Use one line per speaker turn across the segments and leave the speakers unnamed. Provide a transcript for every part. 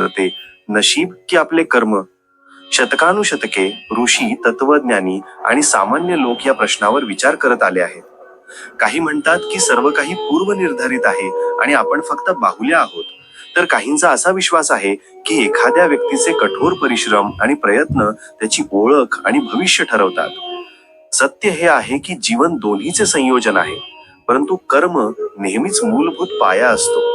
करते, नशीब की आपले कर्म? शतकानुशतके ऋषी, तत्वज्ञानी आणि सामान्य लोक या प्रश्नावर विचार करत आले आहेत. काही म्हणतात की सर्व काही पूर्वनिर्धारित आहे आणि आपण फक्त बाहुल्या आहोत, तर काहींचा असा विश्वास आहे की एखाद्या व्यक्तीचे कठोर परिश्रम आणि प्रयत्न त्याची ओळख आणि भविष्य ठरवतात. सत्य हे आहे की जीवन दोन्हीचे संयोजन आहे, परंतु कर्म नेहमीच मूलभूत पाया असतो.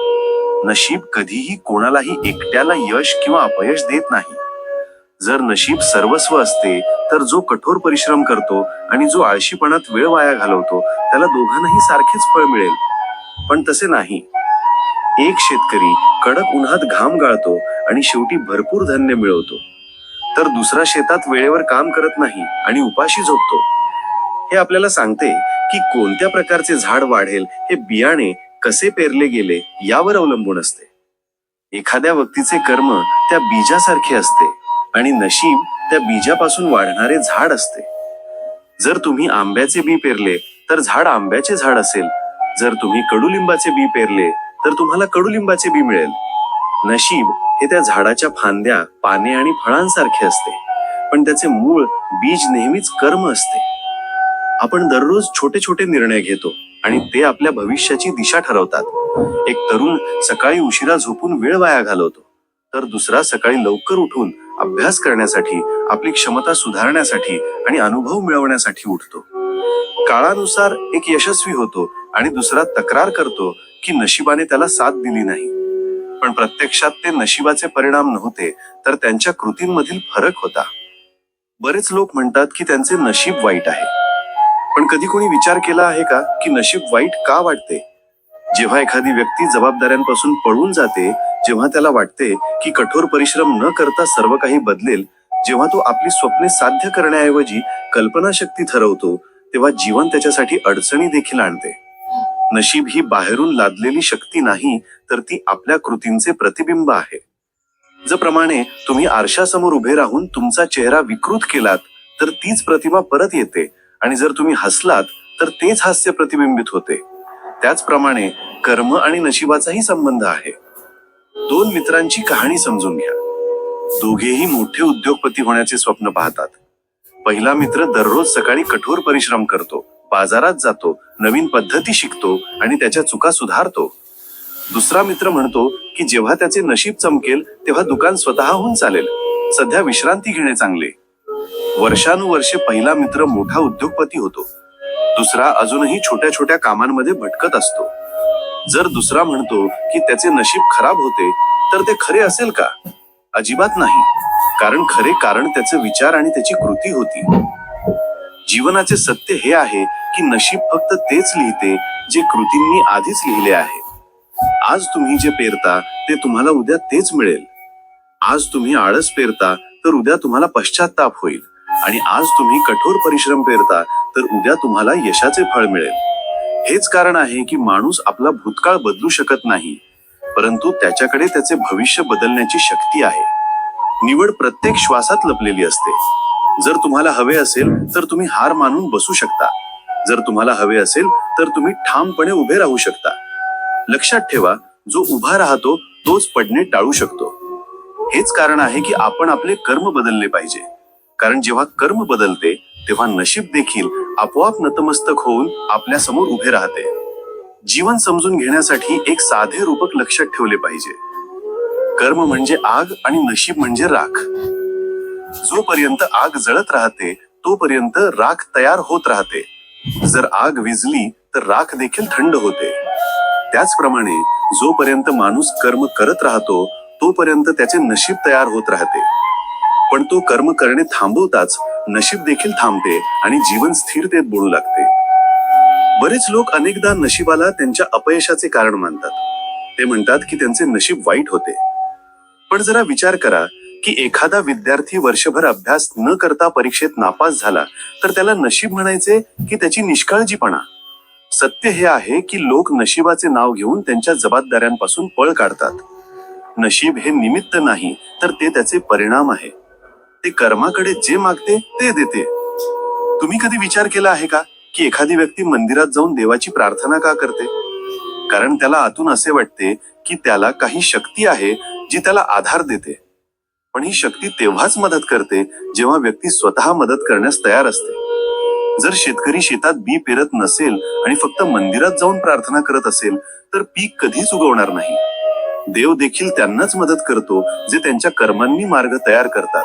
नशीब कधीही कोणालाही एकट्याला यश किंवा अपयश देत नाही. जर नशीब सर्वस्व असते तर जो कठोर परिश्रम करतो आणि जो आळशीपणात वेळ वाया घालवतो त्याला दोघांनाही सारखेच फळ मिळेल. पण तसे नाही. एक शेतकरी कडक उन्हात घाम गाळतो आणि शेवटी भरपूर धान्य मिळवतो, तर दुसरा शेतात वेळेवर काम करत नाही आणि उपाशी झोपतो. हे आपल्याला सांगते की कोणत्या प्रकारचे झाड वाढेल हे बियाणे कसे पेरले गेले यावर अवलंबून असते. एखाद्या व्यक्तीचे कर्म त्या बीजासारखे असते आणि नशीब त्या बीजापासून वाढणारे झाड असते. जर तुम्ही आंब्याचे बी पेरले तर झाड आंब्याचे झाड असेल. जर तुम्ही कडुलिंबाचे बी पेरले तर तुम्हाला कडुलिंबाचे बी मिळेल. नशीब हे त्या झाडाच्या फांद्या, पाने आणि फळांसारखे असते, पण त्याचे मूळ बीज नेहमीच कर्म असते. आपण दररोज छोटे छोटे निर्णय घेतो आणि ते आपल्या भविष्याची दिशा ठरवतात. एक तरुण सकाळी उशिरा झोपून वेळ वाया घालवतो, तर दुसरा सकाळी लवकर उठून अभ्यास करण्यासाठी, आपली क्षमता सुधारण्यासाठी आणि अनुभव मिळवण्यासाठी उठतो. काळानुसार एक यशस्वी होतो आणि दुसरा तक्रार करतो की नशिबाने त्याला साथ दिली नाही. पण प्रत्यक्षात ते नशिबाचे परिणाम नव्हते, तर त्यांच्या कृतींमधील फरक होता. बरेच लोक म्हणतात की त्यांचे नशीब वाईट आहे. पण कधी कोणी विचार केला आहे का की नशीब वाईट का वाटते? जेव्हा एखादी व्यक्ती जबाबदाऱ्यांपासून पळून जाते, जेव्हा त्याला वाटते की कठोर परिश्रम न करता सर्व काही बदलेल, जेव्हा तो आपली स्वप्ने साध्य करण्याऐवजी कल्पनाशक्ती ठरवतो, तेव्हा जीवन त्याच्यासाठी अडचणी देखील आणते. नशीब ही बाहेरून लादलेली शक्ती नाही, तर ती आपल्या कृतींचे प्रतिबिंब आहे. ज्याप्रमाणे तुम्ही आरशासमोर उभे राहून तुमचा चेहरा विकृत केलात, तर तीच प्रतिमा परत येते, आणि जर तुम्ही हसलात तर तेच हास्य प्रतिबिंबित होते. त्याचप्रमाणे कर्म आणि नशिबाचाही संबंध आहे. दोन मित्रांची कहाणी समजून घ्या. दोघेही मोठे उद्योगपती होण्याचे स्वप्न पाहतात. पहिला मित्र दररोज सकाळी कठोर परिश्रम करतो, बाजारात जातो, नवीन पद्धती शिकतो आणि त्याच्या चुका सुधारतो. दुसरा मित्र म्हणतो की जेव्हा त्याचे नशीब चमकेल तेव्हा दुकान स्वतःहून चालेल, सध्या विश्रांती घेणे चांगले. वर्षानुवर्षे पहिला मित्र मोठा उद्योगपती होतो, दुसरा अजूनही छोट्या छोट्या कामांमध्ये भटकत असतो. जर दुसरा म्हणतो की त्याचे नशीब खराब होते, तर ते खरे असेल का? अजिबात नाही, कारण खरे कारण त्याचे विचार आणि त्याची कृती होती. जीवनाचे सत्य हे आहे की नशीब फक्त तेच लिहिते जे कृतींनी आधीच लिहिले आहे. आज तुम्ही जे पेरता ते तुम्हाला उद्या तेच मिळेल. आज तुम्ही आळस पेरता तर उद्या तुम्हाला पश्चाताप होईल, आणि आज तुम्ही कठोर परिश्रम पेरता तर उद्या तुम्हाला यशाचे फळ मिळेल. हेच कारण आहे की माणूस आपला भूतकाळ बदलू शकत नाही, परंतु त्याच्याकडे त्याचे भविष्य बदलण्याची शक्ती आहे. निवड प्रत्येक श्वासात लपलेली असते. जर तुम्हाला हवे असेल तर तुम्ही हार मानून बसू शकता. जर तुम्हाला हवे असेल तर तुम्ही ठामपणे उभे राहू शकता. लक्षात ठेवा, जो उभा राहतो तोच पडणे टाळू शकतो. हेच कारण आहे की आपण आपले कर्म बदलले पाहिजे, कारण जेव्हा कर्म बदलते तेव्हा नशीब देखील आपोआप नतमस्तक होऊन आपल्या समोर उभे राहते. जीवन समजून घेण्यासाठी एक साधे रूपक लक्षात ठेवले पाहिजे. कर्म म्हणजे आग आणि नशीब म्हणजे राख. जोपर्यंत आग जळत राहते तोपर्यंत राख तयार होत राहते. जर आग विझली तर राख देखील थंड होते. त्याचप्रमाणे जोपर्यंत माणूस कर्म करत राहतो तोपर्यंत त्याचे नशीब तयार होत राहते. पण तो कर्म करणे थांबवताच नशीब देखील थांबते आणि जीवन स्थिरतेत बोलू लागते. बरेच लोक अनेकदा नशिबाला त्यांच्या अपयशाचे कारण मानतात. ते म्हणतात की त्यांचे नशीब वाईट होते. पण जरा विचार करा की एखादा विद्यार्थी वर्षभर अभ्यास न करता परीक्षेत नापास झाला तर त्याला नशीब म्हणायचे की त्याची निष्काळजीपणा? सत्य हे आहे की लोक नशिबाचे नाव घेऊन त्यांच्या जबाबदाऱ्यांपासून पळ काढतात. नशीब हे निमित्त नाही, तर ते त्याचे परिणाम आहे. ते कर्माकडे जे मागते ते देते. तुम्ही कधी विचार केला आहे का की एखादी व्यक्ती मंदिरात जाऊन देवाची प्रार्थना का करते? कारण त्याला आतून असे वाटते की त्याला काही शक्ती आहे जी त्याला आधार देते. पण ही शक्ती तेव्हाच मदत करते जेव्हा व्यक्ती स्वतः मदत करण्यास तयार असते. जर शेतकरी शेतात बी पेरत नसेल आणि फक्त मंदिरात जाऊन प्रार्थना करत असेल तर पीक कधीच उगवणार नाही. देव देखील त्यांनाच मदत करतो जे त्यांच्या कर्मांनी मार्ग तयार करतात.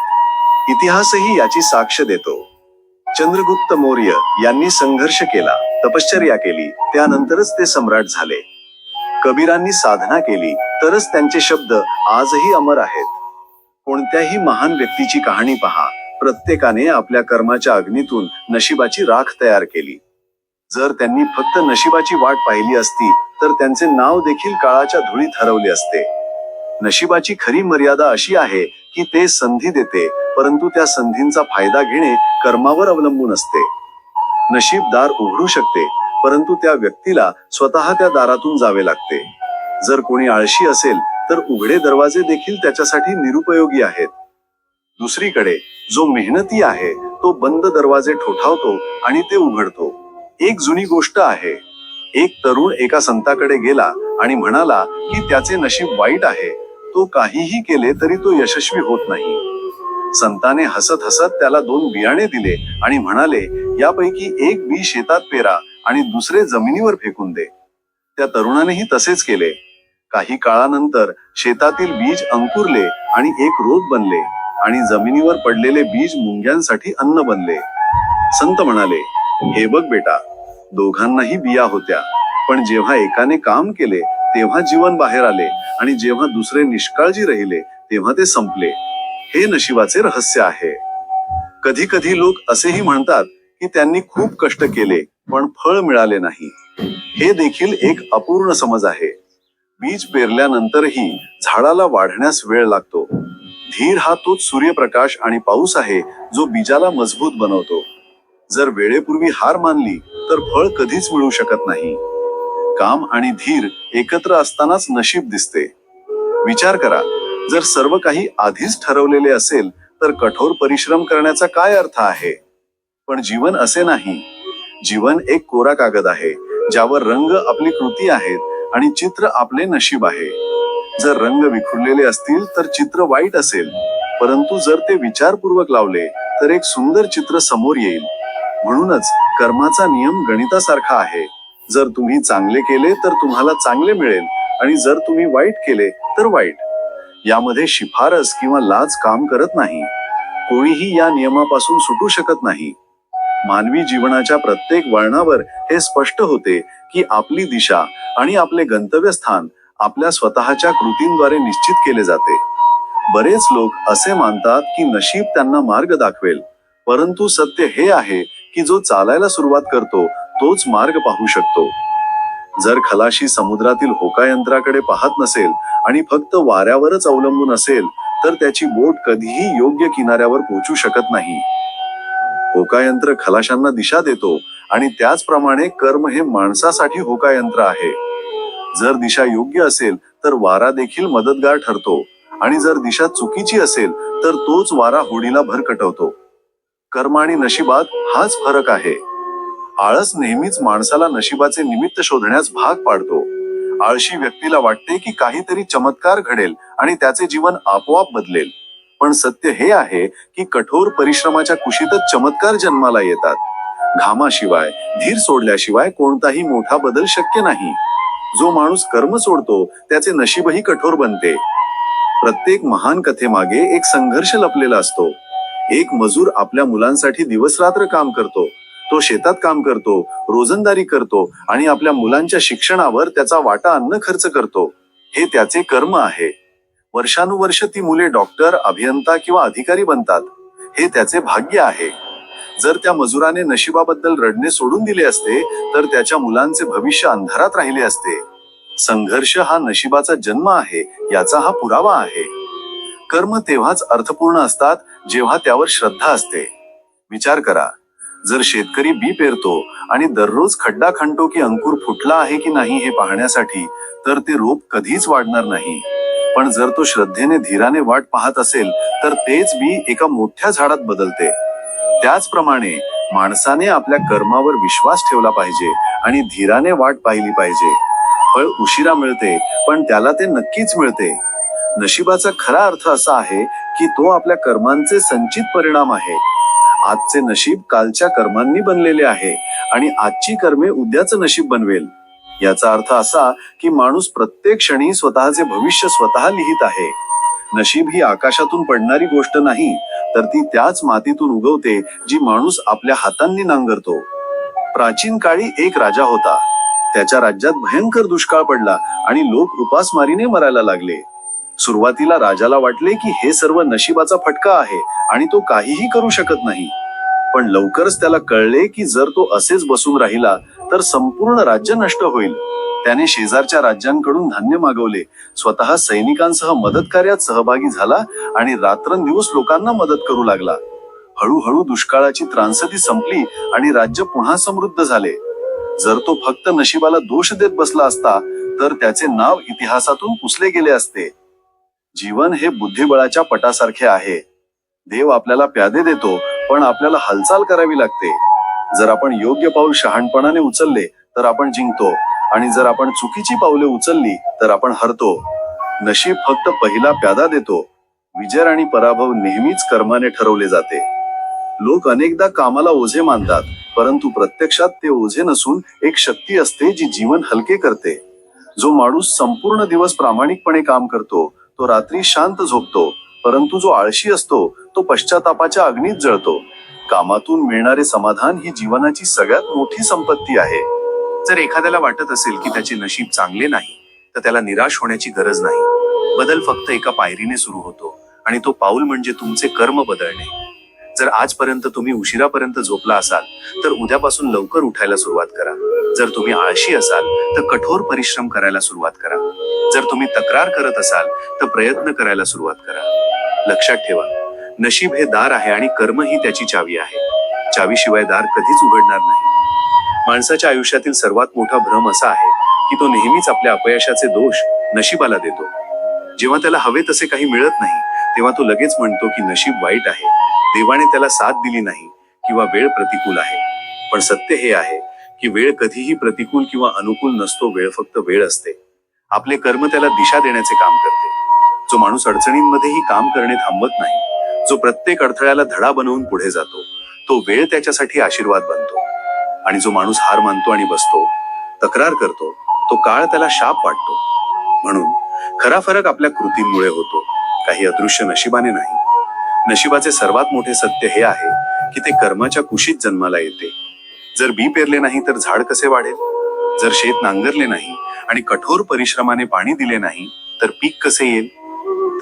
इतिहासही याची साक्ष देतो. चंद्रगुप्त मौर्य यांनी संघर्ष केला, तपश्चर्या केली, त्यानंतरच ते सम्राट झाले. कबीरांनी साधना केली तरच त्यांचे शब्द आजही अमर आहेत. कोणत्याही महान व्यक्तीची कहाणी पहा, प्रत्येकाने आपल्या कर्माच्या अग्नीतून नशिबाची राख तयार केली. जर त्यांनी फक्त नशिबाची वाट पाहिली असती तर त्यांचे नाव देखील काळाच्या धुळीत हरवले असते. नशिबाची खरी मर्यादा अशी आहे की ते संधी देते, परंतु त्या संधींचा फायदा घेणे कर्मावर अवलंबून असते. नशीब दार उघडू शकते, परंतु त्या व्यक्तीला स्वतः त्या दारातून जावे लागते. जर कोणी आळशी असेल तर उघडे दरवाजे देखील त्याच्यासाठी निरुपयोगी आहेत. दुसरीकडे जो मेहनती आहे तो बंद दरवाजे ठोठावतो आणि ते उघडतो. एक जुनी गोष्ट आहे. एक तरुण एका संताकडे गेला आणि म्हणाला की त्याचे नशीब वाईट आहे, तो काहीही केले तरी तो यशस्वी होत नाही. संताने हसत हसत त्याला 2 बियाणे दिले आणि म्हणाले, यापैकी एक बी शेतात पेरा आणि दुसरे जमिनीवर फेकून दे. त्या तरुणानेही तसेच केले. काही काळानंतर शेतातील बीज अंकुरले आणि एक रोप बनले आणि जमिनीवर पडलेले बीज मुंग्यांसाठी अन्न बनले. संत म्हणाले, हे बघ बेटा, दोघांनाही बिया होत्या, पण जेव्हा एकाने काम केले तेव्हा जीवन बाहेर आले आणि जेव्हा दुसरे निष्काळजी राहिले तेव्हा ते संपले. हे नशिबाचे रहस्य आहे. कधी कधी लोक असेही म्हणतात की त्यांनी खूप कष्ट केले पण फळ मिळाले नाही. हे देखील एक अपूर्ण समज आहे. बीज पेरल्यानंतरही झाडाला वाढण्यास वेळ लागतो. धीर हा तोच सूर्यप्रकाश आणि पाऊस आहे जो बीजाला मजबूत बनवतो. जर वेळेपूर्वी हार मानली तर फळ कधीच मिळू शकत नाही. काम आणि धीर एकत्र असतानाच नशीब दिसते. विचार करा, जर सर्व काही आधीच ठरवलेले असेल तर कठोर परिश्रम करण्याचा काय अर्थ आहे? पण जीवन असे नाही. जीवन एक कोरा कागद आहे ज्यावर रंग आपली कृती आहेत आणि चित्र आपले नशीब आहे. जर रंग विखुरलेले असतील तर चित्र वाईट असेल, परंतु जर ते विचारपूर्वक लावले तर एक सुंदर चित्र समोर येईल. म्हणूनच कर्माचा नियम गणितासारखा आहे. जर तुम्ही चांगले केले तर तुम्हाला चांगले मिळेल आणि जर तुम्ही वाईट केले तर वाईट. यामध्ये शिफारस किंवा लाज काम करत नाही. कोणीही या नियमापासून सुटू शकत नाही. मानवी जीवनाच्या प्रत्येक वळणावर हे स्पष्ट होते की आपली दिशा आणि आपले गंतव्यस्थान आपल्या स्वतःच्या कृतींद्वारे निश्चित केले जाते. बरेच लोक असे मानतात की नशीब त्यांना मार्ग दाखवेल, परंतु सत्य हे आहे की जो चालायला सुरुवात करतो तोच मार्ग पाहू शकतो. जर खलाशी समुद्रातील होकायंत्राकडे पाहत नसेल आणि फक्त वाऱ्यावरच अवलंबून असेल तर त्याची बोट कधीही योग्य किनाऱ्यावर पोहोचू शकत नाही. होकायंत्र खलाशांना दिशा देतो आणि त्याचप्रमाणे कर्म हे माणसासाठी होकायंत्र आहे. जर दिशा योग्य असेल तर वारा देखील मदतगार ठरतो आणि जर दिशा चुकीची असेल तर तोच वारा होडीला भरकटवतो. कर्म आणि नशिबात हाच फरक आहे. आळस नेहमीच माणसाला नशिबाचे निमित्त शोधण्यास भाग पाडतो. आळशी व्यक्तीला वाटते की काहीतरी चमत्कार घडेल आणि त्याचे जीवन आपोआप बदलेल. पण सत्य हे आहे की कठोर परिश्रमाच्या कुशीतच चमत्कार जन्माला येतात. घामाशिवाय, धीर सोडल्याशिवाय कोणताही मोठा बदल शक्य नाही. जो माणूस कर्म सोडतो त्याचे नशीबही कठोर बनते. प्रत्येक महान कथेमागे एक संघर्ष लपलेला असतो. एक मजूर आपल्या मुलांसाठी दिवसरात्र काम करतो. तो शेतात काम करतो, रोजंदारी करतो आणि आपल्या मुलांच्या शिक्षणावर त्याचा वाटा अन्न खर्च करतो. हे त्याचे कर्म आहे. वर्षानुवर्ष ती मुले डॉक्टर, अभियंता किंवा अधिकारी बनतात. हे त्याचे भाग्य आहे. जर त्या मजुराने नशिबाबद्दल रडणे सोडून दिले असते तर त्याच्या मुलांचे भविष्य अंधारात राहिले असते. संघर्ष हा नशिबाचा जन्म आहे याचा हा पुरावा आहे. कर्म तेव्हाच अर्थपूर्ण असतात जेव्हा त्यावर श्रद्धा असते. विचार करा, जर शेतकरी बी पेरतो आणि दररोज खड्डा खणतो की अंकुर फुटला आहे की नाही हे पाहण्यासाठी, तर ते रोप कधीच वाढणार नाही. पण जर तो श्रद्धेने, धीराने वाट पाहत असेल तर तेच बी एका मोठ्या झाडात बदलते. त्याचप्रमाणे माणसाने आपल्या कर्मावर विश्वास ठेवला पाहिजे आणि धीराने वाट पाहिली पाहिजे. फळ उशिरा मिळते पण त्याला ते नक्कीच मिळते.
नशिबाचा खरा अर्थ असा आहे की तो आपल्या कर्मांचे संचित परिणाम आहे. आजचे नशीब कालच्या कर्मांनी बनलेले आहे आणि आजची कर्मे उद्याचं नशीब बनवेल. याचा अर्थ असा की माणूस प्रत्येक क्षणी स्वतःचे भविष्य स्वतः लिहित आहे. नशीब ही आकाशातून पडणारी गोष्ट नाही, तर ती त्याच मातीतून उगवते जी माणूस आपल्या हातांनी नांगरतो. प्राचीन काळी एक राजा होता. त्याच्या राज्यात भयंकर दुष्काळ पडला आणि लोक उपासमारीने मरायला लागले. सुरुवातीला राजाला वाटले की हे सर्व नशिबाचा फटका आहे आणि तो काहीही करू शकत नाही. पण लवकरच त्याला कळले की जर तो असेच बसून राहिला तर संपूर्ण राज्य नष्ट होईल. त्याने शेजारच्या राज्यांकडून धान्य मागवले, स्वतः सैनिकांसह मदत कार्यात सहभागी झाला आणि रात्रंदिवस लोकांना मदत करू लागला. हळूहळू दुष्काळाची त्रासदी संपली आणि राज्य पुन्हा समृद्ध झाले. जर तो फक्त नशिबाला दोष देत बसला असता तर त्याचे नाव इतिहासातून पुसले गेले असते. जीवन हे बुद्धिबळाच्या पटासारखे आहे. देव आपल्याला प्यादे देतो, पण आपल्याला हालचाल करावी लागते. जर आपण योग्य पाऊल शहाणपणाने उचलले तर आपण जिंकतो आणि जर आपण चुकीची पावले उचलली तर आपण हरतो. नशीब फक्त पहिला प्यादा देतो. विजय आणि पराभव नेहमीच कर्माने ठरवले जाते. लोक अनेकदा कामाला ओझे मानतात, परंतु प्रत्यक्षात ते ओझे नसून एक शक्ती असते जी जीवन हलके करते. जो माणूस संपूर्ण दिवस प्रामाणिकपणे काम करतो तो रात्री शांत झोपतो, परंतु जो आळशी असतो तो पश्चातापाच्या अग्नीत जळतो. कामातून मिळणारे समाधान ही जीवनाची सगळ्यात मोठी संपत्ती आहे.
जर एखाद्याला वाटत असेल की त्याचे नशीब चांगले नाही, तर त्याला निराश होण्याची गरज नाही. बदल फक्त एका पायरीने सुरू होतो आणि तो पाऊल म्हणजे तुमचे कर्म बदलणे. जर आजपर्यंत तुम्ही उशिरापर्यंत झोपला असाल तर उद्यापासून लवकर उठायला सुरुवात करा. जर तुम्ही आळशी असाल तर कठोर परिश्रम करायला सुरुवात करा. जर तुम्ही तक्रार करत असाल तर प्रयत्न करायला सुरुवात करा. लक्षात ठेवा, नशीब हे दार आहे आणि कर्म ही त्याची चावी आहे. चावीशिवाय दार कधीच उघडणार नाही. माणसाच्या आयुष्यातील सर्वात मोठा भ्रम असा आहे की तो नेहमीच आपल्या अपयशाचे दोष नशिबाला देतो. जेव्हा त्याला हवे तसे काही मिळत नाही तेव्हा तो लगेच म्हणतो की नशीब वाईट आहे, देवाने त्याला साथ दिली नाही किंवा वेळ प्रतिकूल आहे. पण सत्य हे आहे की वेळ कधीही प्रतिकूल किंवा अनुकूल नसतो. वेळ फक्त वेळ असते. आपले कर्म त्याला दिशा देण्याचे काम करते. जो माणूस अडचणींमध्येही काम करणे थांबत नाही, जो प्रत्येक अडथळ्याला धडा बनवून पुढे जातो, तो वेळ त्याच्यासाठी आशीर्वाद बनतो. आणि जो माणूस हार मानतो आणि बसतो, तक्रार करतो, तो काळ त्याला शाप वाटतो. म्हणून खरा फरक आपल्या कृतींमुळे होतो, काही अदृश्य नशिबाने नाही. नशिबाचे सर्वात मोठे सत्य हे आहे की ते कर्माच्या कुशीत जन्माला येते. जर बी पेरले नाही तर झाड कसे वाढेल? जर शेत नांगरले नाही आणि कठोर परिश्रमाने पाणी दिले नाही तर पीक कसे येईल?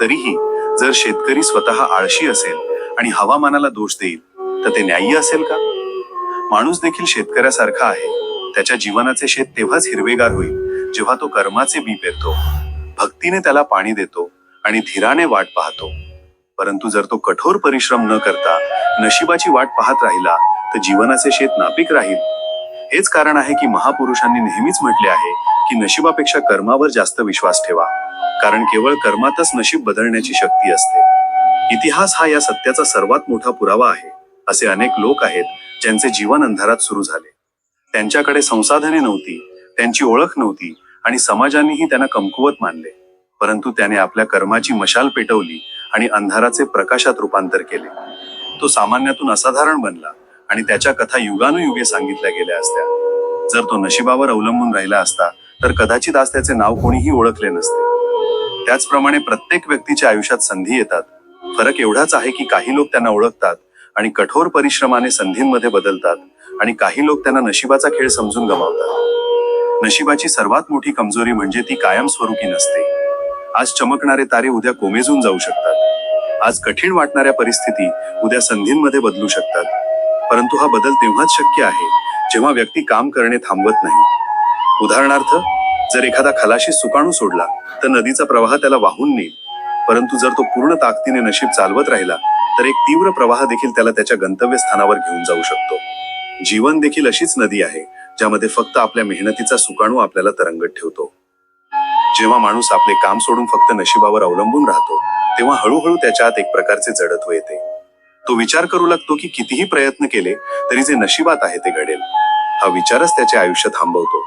तरीही जर शेतकरी स्वतः आळशी असेल आणि हवामानाला दोष देईल तर ते न्याय्य असेल का? माणूस देखील शेतकऱ्यासारखा आहे. त्याच्या जीवनाचे शेत तेव्हाच हिरवेगार होईल जेव्हा तो कर्माचे बी पेरतो, भक्तीने त्याला पाणी देतो आणि धीराने वाट पाहतो. परंतु जर तो कठोर परिश्रम न करता नशिबाची वाट पाहत राहिला तर जीवनाचे शेत नापीक राहील. हेच कारण आहे की महापुरुषांनी नेहमीच म्हटले आहे की नशिबापेक्षा कर्मावर जास्त विश्वास ठेवा, कारण केवळ कर्मातच नशीब बदलण्याची शक्ती असते. इतिहास हा या सत्याचा सर्वात मोठा पुरावा आहे. असे अनेक लोक आहेत ज्यांचे जीवन अंधारात सुरू झाले. त्यांच्याकडे संसाधने नव्हती, त्यांची ओळख नव्हती आणि समाजानेही त्यांना कमकुवत मानले. परंतु त्याने आपल्या कर्माची मशाल पेटवली आणि अंधाराचे प्रकाशात रूपांतर केले. तो सामान्यातून असाधारण बनला आणि त्याच्या कथा युगानुयुगे सांगितल्या गेल्या असत्या. जर तो नशिबावर अवलंबून राहिला असता तर कदाचित आज त्याचे नाव कोणीही ओळखले नसते. त्याचप्रमाणे प्रत्येक व्यक्तीच्या आयुष्यात संधी येतात. फरक एवढाच आहे की काही लोक त्यांना ओळखतात आणि कठोर परिश्रमाने संधींमध्ये बदलतात आणि काही लोक त्यांना नशिबाचा खेळ समजून गमावतात. नशिबाची सर्वात मोठी कमजोरी म्हणजे ती कायमस्वरूपी नसते. आज चमकणारे तारे उद्या कोमेजून जाऊ शकतात. आज कठीण वाटणाऱ्या परिस्थिती उद्या संधींमध्ये बदलू शकतात. परंतु हा बदल तेव्हाच शक्य आहे जेव्हा व्यक्ती काम करणे थांबवत नाही. उदाहरणार्थ, जर एखादा खलाशी सुकाणू सोडला तर नदीचा प्रवाह त्याला वाहून नेईल. परंतु जर तो पूर्ण ताकदीने नशीब चालवत राहिला तर एक तीव्र प्रवाह देखील त्याला त्याच्या गंतव्यस्थानावर घेऊन जाऊ शकतो. जीवन देखील अशीच नदी आहे ज्यामध्ये फक्त आपल्या मेहनतीचा सुकाणू आपल्याला तरंगत ठेवतो. जेव्हा माणूस आपले काम सोडून फक्त नशिबावर अवलंबून राहतो तेव्हा हळूहळू त्याच्या आत एक प्रकारचे जडत्व येते. तो विचार करू लागतो की कितीही प्रयत्न केले तरी जे नशिबात आहे ते घडेल. हा विचारच त्याचे आयुष्य थांबवतो.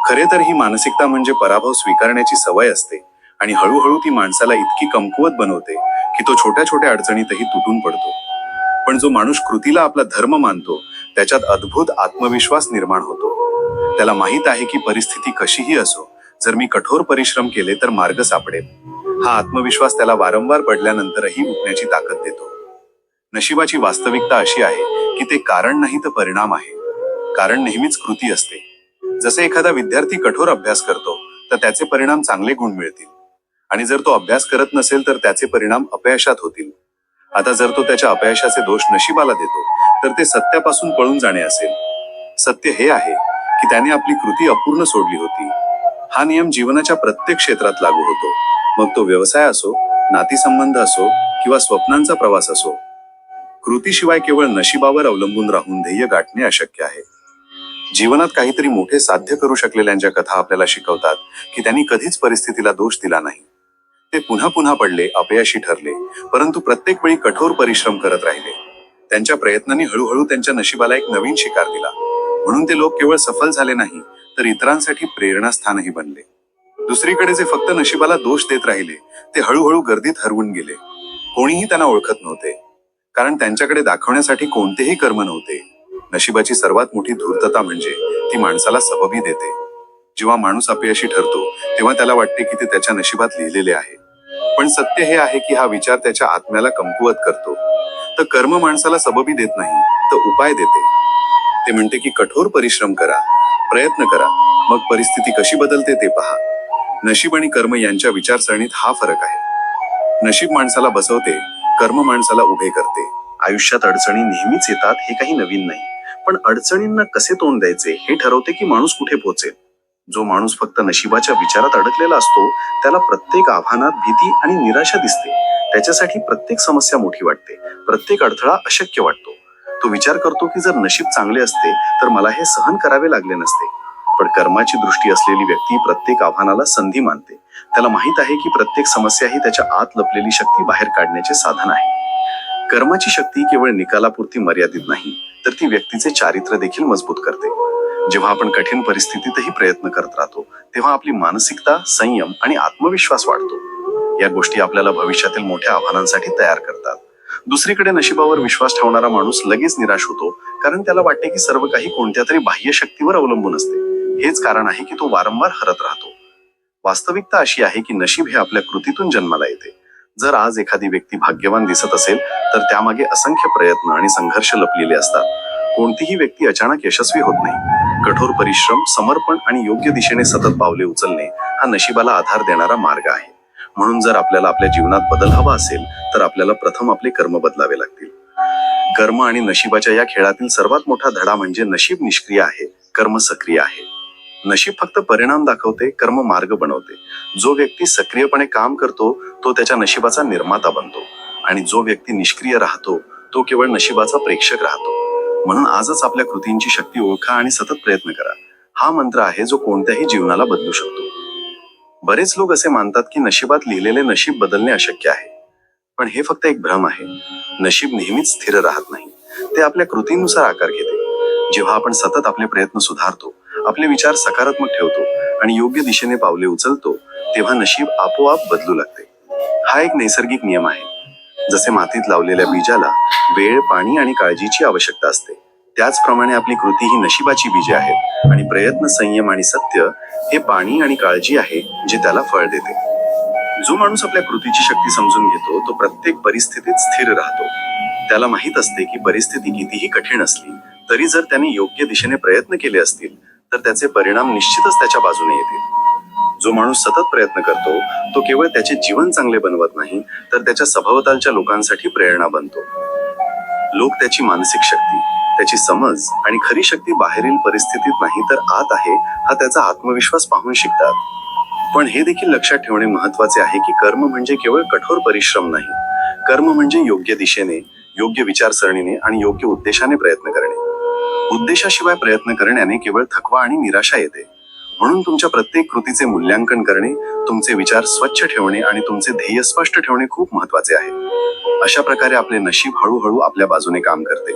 खरे तर ही मानसिकता म्हणजे पराभव स्वीकारण्याची सवय असते
आणि हळूहळू ती माणसाला इतकी कमकुवत बनवते की तो छोट्या छोट्या अडचणीतही तुटून पडतो. पण जो माणूस कृतीला आपला धर्म मानतो त्याच्यात अद्भुत आत्मविश्वास निर्माण होतो. त्याला माहित आहे की परिस्थिती कशीही असो, जर मी कठोर परिश्रम केले तर मार्ग सापडेल. हा आत्मविश्वास त्याला वारंवार पडल्यानंतरही उठण्याची ताकद देतो. नशिबाची वास्तविकता अशी आहे की ते कारण नाही तर परिणाम आहे. कारण नेहमीच कृती असते. जसे एखादा विद्यार्थी कठोर अभ्यास करतो तर त्याचे परिणाम चांगले गुण मिळतील, आणि जर तो अभ्यास करत नसेल तर त्याचे परिणाम अपयशात होतील. आता जर तो त्याच्या अपयशाचे दोष नशिबाला देतो तर ते सत्यापासून पळून जाणे असेल. सत्य हे आहे की त्याने आपली कृती अपूर्ण सोडली होती. हा नियम जीवनाच्या प्रत्येक क्षेत्रात लागू होतो, मग तो व्यवसाय असो, नातीसंबंध असो किंवा स्वप्नांचा प्रवास असो. कृतीशिवाय केवळ नशिबावर अवलंबून राहून ध्येय गाठणे अशक्य आहे. जीवनात काहीतरी मोठे साध्य करू शकलेल्यांच्या कथा आपल्याला शिकवतात की त्यांनी कधीच परिस्थितीला दोष दिला नाही. ते पुन्हा पुन्हा पडले, अपयशी ठरले, परंतु प्रत्येक वेळी कठोर परिश्रम करत राहिले. त्यांच्या प्रयत्नांनी हळूहळू त्यांच्या नशिबाला एक नवीन शिकार दिला. म्हणून ते लोक केवळ सफल झाले नाही तर इतरांसाठी प्रेरणास्थानही बनले. दुसरीकडे जे फक्त नशिबाला दोष देत राहिले ते हळूहळू गर्दीत हरवून गेले. कोणीही त्यांना ओळखत नव्हते, कारण त्यांच्याकडे दाखवण्यासाठी कोणतेही कर्म नव्हते. नशिबाची सर्वात मोठी धूर्तता म्हणजे ती माणसाला सबबी देते. जेव्हा माणूस अपयशी ठरतो तेव्हा त्याला वाटते की ते त्याच्या नशिबात लिहिलेले आहे. पण सत्य हे आहे की हा विचार त्याच्या आत्म्याला कमकुवत करतो. तर कर्म माणसाला सबबी देत नाही तर उपाय देते. ते म्हणते की कठोर परिश्रम करा, प्रयत्न करा, मग परिस्थिती कशी बदलते ते पहा. नशीब आणि कर्म यांच्या विचारसरणीत हा फरक आहे. नशीब माणसाला बसवते, कर्म माणसाला उभे करते.
आयुष्यात अडचणी नेहमीच येतात हे काही नवीन नाही, पण अडचणींना कसे तोंड द्यायचे हे ठरवते की माणूस कुठे पोहोचेल. जो माणूस फक्त नशिबाच्या विचारात अडकलेला असतो त्याला प्रत्येक आव्हानात भीती आणि निराशा दिसते. त्याच्यासाठी प्रत्येक समस्या मोठी वाटते, प्रत्येक अडथळा अशक्य वाटतो. तो विचार करतो की जर नशीब चांगले असते तर मला हे सहन करावे लागले नसते. पण कर्माची दृष्टी असलेली व्यक्ती प्रत्येक आव्हानाला संधी मानते. त्याला माहित आहे की प्रत्येक समस्या ही त्याच्या आत लपलेली शक्ती बाहेर काढण्याचे साधन आहे. कर्माची शक्ती केवळ निकालापुरती मर्यादित नाही तर ती व्यक्तीचे चारित्र्य देखील मजबूत करते. जेव्हा आपण कठीण परिस्थितीतही प्रयत्न करत राहतो तेव्हा आपली मानसिकता, संयम आणि आत्मविश्वास वाढतो. या गोष्टी आपल्याला भविष्यातील मोठ्या आव्हानांसाठी तयार करतात. दुसरीकडे नशिबावर विश्वास ठेवणारा माणूस लगेच निराश होतो, कारण त्याला वाटते की सर्व काही कोणत्या तरी बाह्य शक्तीवर अवलंबून असते. हेच कारण आहे की तो वारंवार हरत राहतो. वास्तविकता अशी आहे की नशीब हे आपल्या कृतीतून जन्माला येते. जर आज एखादी व्यक्ती भाग्यवान दिसत असेल तर त्यामागे असंख्य प्रयत्न आणि संघर्ष लपलेले असतात. कोणतीही व्यक्ती अचानक यशस्वी होत नाही. कठोर परिश्रम, समर्पण आणि योग्य दिशेने सतत पावले उचलणे हा नशिबाला आधार देणारा मार्ग आहे. म्हणून जर आपल्याला आपल्या जीवनात बदल हवा असेल तर आपल्याला प्रथम आपले कर्म बदलावे लागतील. कर्म आणि नशिबाच्या या खेळातील सर्वात मोठा धडा म्हणजे नशीब निष्क्रिय आहे, कर्म सक्रिय आहे. नशीब फक्त परिणाम दाखवते, कर्म मार्ग बनवते. जो व्यक्ती सक्रियपणे काम करतो तो त्याच्या नशिबाचा निर्माता बनतो, आणि जो व्यक्ती निष्क्रिय राहतो तो केवळ नशिबाचा प्रेक्षक राहतो. म्हणून आजच आपल्या कृतींची शक्ती ओळखा आणि सतत प्रयत्न करा. हा मंत्र आहे जो कोणत्याही जीवनाला बदलू शकतो. बरेच लोक असे मानतात की नशिबात लिहिलेले नशीब बदलणे अशक्य आहे, पण हे फक्त एक भ्रम आहे. नशीब नेहमीच स्थिर राहत नाही, ते आपल्या कृतीनुसार आकार घेते. जेव्हा आपण सतत आपले प्रयत्न सुधारतो, आपले विचार सकारात्मक ठेवतो आणि योग्य दिशेने पावले उचलतो तेव्हा नशीब आपोआप बदलू लागते. हा एक नैसर्गिक नियम आहे. जसे मातीत लावलेल्या बीजाला वेळ, पाणी आणि काळजीची आवश्यकता असते, त्याचप्रमाणे आपली कृती ही नशिबाची बीजे आहेत आणि प्रयत्न, संयम आणि सत्य हे पाणी आणि काळजी आहे जे त्याला फळ देते. जो माणूस आपल्या कृतीची शक्ती समजून घेतो तो प्रत्येक परिस्थितीत स्थिर राहतो. त्याला माहित असते की परिस्थिती कितीही कठीण असली तरी जर त्याने योग्य दिशेने प्रयत्न केले असतील तर त्याचे परिणाम निश्चितच त्याच्या बाजूने येतील. जो माणूस सतत प्रयत्न करतो तो केवळ त्याचे जीवन चांगले बनवत नाही तर त्याच्या सभोवतालच्या लोकांसाठी प्रेरणा बनतो. लोक त्याची मानसिक शक्ती, त्याची समज आणि खरी शक्ती बाहेरील परिस्थितीत नाही तर आत आहे हा त्याचा आत्मविश्वास पाहून शिकतात. पण हे देखील लक्षात ठेवणे महत्वाचे आहे की कर्म म्हणजे केवळ कठोर परिश्रम नाही. कर्म म्हणजे योग्य दिशेने, योग्य विचारसरणीने आणि योग्य उद्देशाने प्रयत्न करणे. उद्देशाशिवाय प्रयत्न करण्याने केवळ थकवा आणि निराशा येते. म्हणून तुमच्या प्रत्येक कृतीचे मूल्यांकन करणे, तुमचे विचार स्वच्छ ठेवणे आणि तुमचे ध्येय स्पष्ट ठेवणे खूप महत्वाचे आहे. अशा प्रकारे आपले नशीब हळूहळू आपल्या बाजूने काम करते.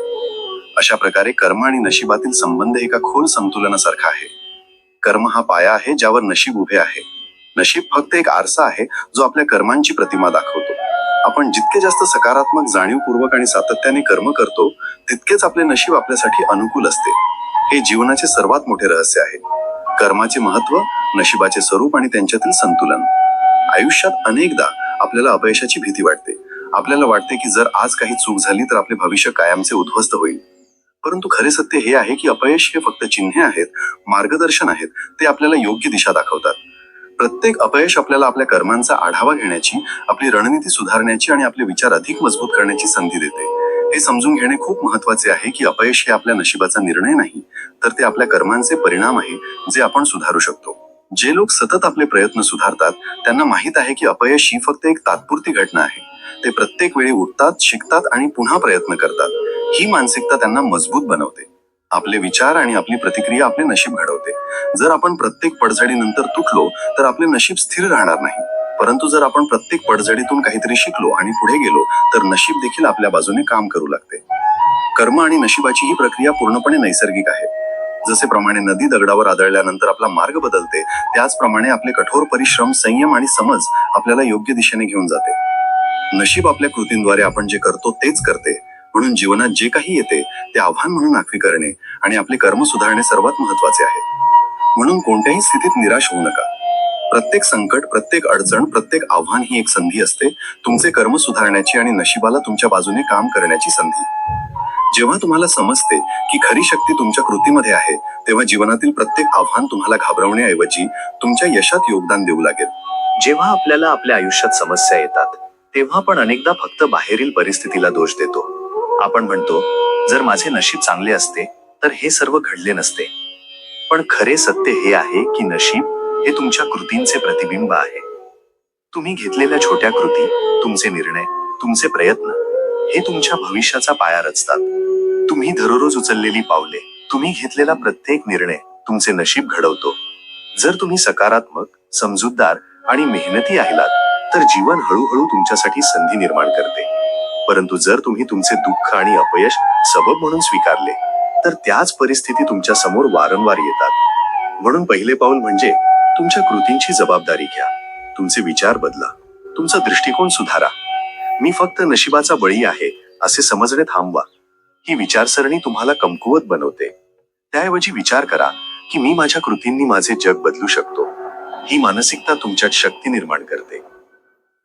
अशा प्रकारे कर्म आणि नशिबातील संबंध एका खोल संतुलनासारखा आहे. कर्म हा पाया आहे ज्यावर नशीब उभे आहे.
नशीब फक्त एक आरसा आहे जो आपल्या कर्मांची प्रतिमा दाखवतो. आपण जितके जास्त सकारात्मक, जाणीवपूर्वक आणि सातत्याने कर्म करतो तितकेच आपले नशीब आपल्यासाठी अनुकूल असते. हे जीवनाचे सर्वात मोठे रहस्य आहे. कर्माचे महत्व, नशिबाचे स्वरूप आणि त्यांच्यातील संतुलन. आयुष्यात अनेकदा आपल्याला अपयशाची भीती वाटते. आपल्याला वाटते की जर आज काही चूक झाली तर आपले भविष्य कायमचे उद्ध्वस्त होईल. परंतु खरे सत्य हे आहे की अपयश हे फक्त चिन्हे आहेत, मार्गदर्शन आहेत. ते आपल्याला योग्य दिशा दाखवतात. प्रत्येक अपयश आपल्याला आपल्या कर्मांचा आढावा घेण्याची, आपली रणनीती सुधारण्याची आणि आपले विचार अधिक मजबूत करण्याची संधी देते. हे समजून घेणे खूप महत्वाचे आहे की अपयश हे आपल्या नशिबाचा निर्णय नाही, तर ते आपल्या कर्मांचे परिणाम आहे जे आपण सुधारू शकतो. जे लोक सतत आपले प्रयत्न सुधारतात त्यांना माहित आहे की अपयश ही फक्त एक तात्पुरती घटना आहे. ते प्रत्येक वेळी उठतात, शिकतात आणि पुन्हा प्रयत्न करतात. ही मानसिकता त्यांना मजबूत बनवते. आपले विचार आणि आपली प्रतिक्रिया आपले नशीब घडवते. जर आपण प्रत्येक पडझडीनंतर तुटलो तर आपले नशीब स्थिर राहणार नाही. परंतु जर आपण प्रत्येक पडझडीतून काहीतरी शिकलो आणि पुढे गेलो तर नशीब देखील आपल्या बाजूने काम करू लागते. कर्म आणि नशिबाची ही प्रक्रिया पूर्णपणे नैसर्गिक आहे. जसे प्रमाणे नदी दगडावर आदळल्यानंतर आपला मार्ग बदलते, त्याचप्रमाणे आपले कठोर परिश्रम, संयम आणि समज आपल्याला योग्य दिशेने घेऊन जाते. नशीब आपल्या कृतींद्वारे आपण जे करतो तेच करते. म्हणून जीवनात जे काही येते ते आव्हान म्हणून आखणी करणे आणि आपले कर्म सुधारणे सर्वात महत्वाचे आहे. म्हणून कोणत्याही स्थितीत निराश होऊ नका. प्रत्येक संकट, प्रत्येक अडचण, प्रत्येक आव्हान ही एक संधी असते, तुमचे कर्म सुधारण्याची आणि नशिबाला तुमच्या बाजूने काम करण्याची संधी. जेव्हा तुम्हाला समजते की खरी शक्ती तुमच्या कृतीमध्ये आहे, तेव्हा जीवनातील प्रत्येक आव्हान तुम्हाला घाबरवण्याऐवजी तुमच्या यशात योगदान देऊ लागेल.
जेव्हा आपल्याला आपल्या आयुष्यात समस्या येतात तेव्हा आपण अनेकदा फक्त बाहेरील परिस्थितीला दोष देतो. आपण म्हणतो, जर माझे नशीब चांगले असते तर हे सर्व घडले नसते. पण खरे सत्य हे आहे की नशीब हे तुमच्या कृतींचे प्रतिबिंब आहे. तुम्ही घेतलेल्या छोट्या कृती, तुमचे निर्णय, तुमचे प्रयत्न हे तुमच्या भविष्याचा पाया रचतात. तुम्ही दररोज उचललेली पावले, तुम्ही घेतलेला प्रत्येक निर्णय तुमचे नशीब घडवतो. जर तुम्ही सकारात्मक, समजूतदार आणि मेहनती आहात तर जीवन हळूहळू तुमच्यासाठी संधी निर्माण करते. परंतु जर तुम्ही तुमचे दुःख आणि अपयश सबब म्हणून स्वीकारले तर त्याच परिस्थिती तुमच्या समोर वारंवार येतात. म्हणून पहिले पाऊल म्हणजे तुमच्या कृतींची जबाबदारी घ्या. तुमचे विचार बदला, तुमचा दृष्टिकोन सुधारा. मी फक्त नशिबाचा बळी आहे असे समजणे थांबवा. ही विचारसरणी तुम्हाला कमकुवत बनवते. त्याऐवजी विचार करा की मी माझ्या कृतींनी माझे जग बदलू शकतो. ही मानसिकता तुमच्यात शक्ती निर्माण करते.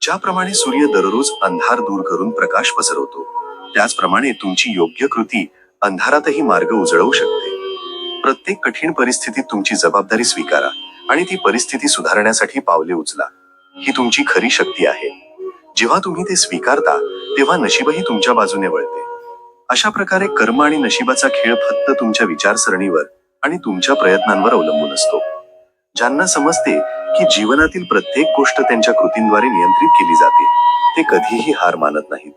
ज्याप्रमाणे सूर्य दररोज अंधार दूर करून प्रकाश पसरवतो, त्याचप्रमाणे तुमची योग्य कृती अंधारातही मार्ग उजळवू शकते. प्रत्येक कठीण परिस्थितीत तुमची जबाबदारी स्वीकारा आणि ती परिस्थिती सुधारण्यासाठी पावले उचला. ही तुमची खरी शक्ती आहे. जेव्हा तुम्ही ते स्वीकारता तेव्हा नशीबही तुमच्या बाजूने वळते. अशा प्रकारे कर्म आणि नशिबाचा खेळ फक्त तुमच्या विचारसरणीवर आणि तुमच्या प्रयत्नांवर अवलंबून असतो. ज्यांना समजते की जीवनातील प्रत्येक गोष्ट त्यांच्या कृतींद्वारे नियंत्रित केली जाते, ते कधीही हार मानत नाहीत.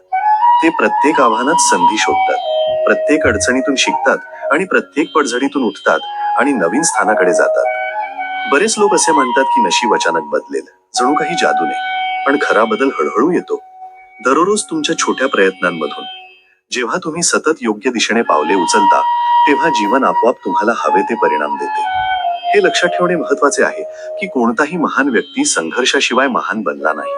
ते प्रत्येक आव्हानात संधी शोधतात, प्रत्येक अडचणीतून शिकतात आणि प्रत्येक पडझडीतून उठतात आणि नवीन स्थानाकडे जातात. बरेच लोक असे म्हणतात की नशीब अचानक बदलेल, जणू काही जादूने. पण खरा बदल हळूहळू येतो, दररोज तुमच्या छोट्या प्रयत्नांमधून. जेव्हा तुम्ही सतत योग्य दिशेने पावले उचलता तेव्हा जीवन आपोआप तुम्हाला हवे ते परिणाम देते. हे लक्षात ठेवणे महत्वाचे आहे की कोणताही महान व्यक्ती संघर्षाशिवाय महान बनला नाही.